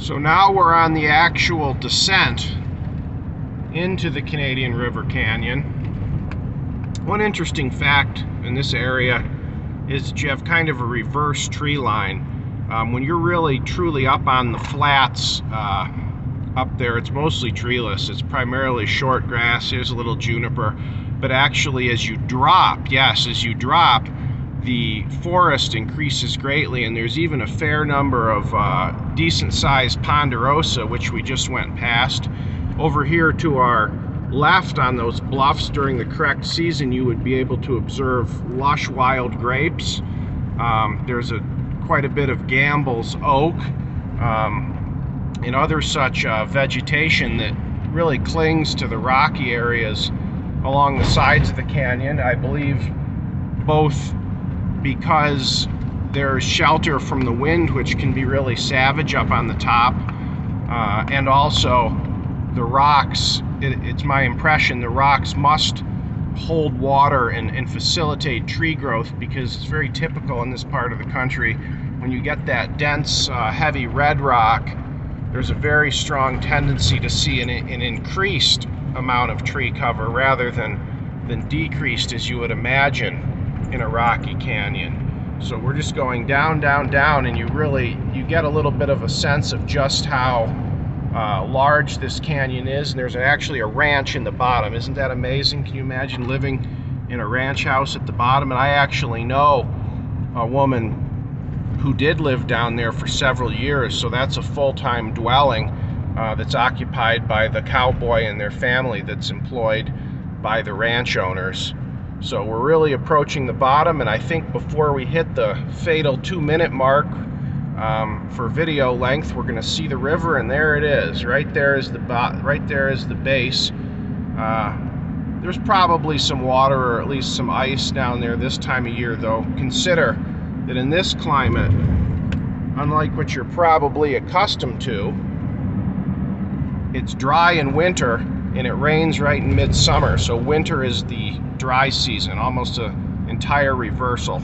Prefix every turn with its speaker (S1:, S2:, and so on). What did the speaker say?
S1: So now we're on the actual descent into the Canadian River Canyon. One interesting fact in this area is that you have kind of a reverse tree line. When you're really truly up on the flats up there, it's mostly treeless. It's primarily short grass. Here's a little juniper. But actually, as you drop, the forest increases greatly, and there's even a fair number of decent-sized ponderosa, which we just went past. Over here to our left on those bluffs during the correct season, you would be able to observe lush wild grapes. There's quite a bit of Gamble's oak and other such vegetation that really clings to the rocky areas along the sides of the canyon. I believe both because there's shelter from the wind, which can be really savage up on the top, and also the rocks, it's my impression, the rocks must hold water and facilitate tree growth, because it's very typical in this part of the country. When you get that dense, heavy red rock, there's a very strong tendency to see an increased amount of tree cover rather than decreased, as you would imagine in a rocky canyon. So we're just going down, down, down, and you get a little bit of a sense of just how large this canyon is. And there's actually a ranch in the bottom. Isn't that amazing? Can you imagine living in a ranch house at the bottom? And I actually know a woman who did live down there for several years, so that's a full-time dwelling that's occupied by the cowboy and their family that's employed by the ranch owners. So we're really approaching the bottom, and I think before we hit the fatal 2-minute mark for video length, we're going to see the river, and there it is. Right there is the base. There's probably some water, or at least some ice down there this time of year, though. Consider that in this climate, unlike what you're probably accustomed to, it's dry in winter and it rains right in midsummer. So winter is the dry season, almost an entire reversal.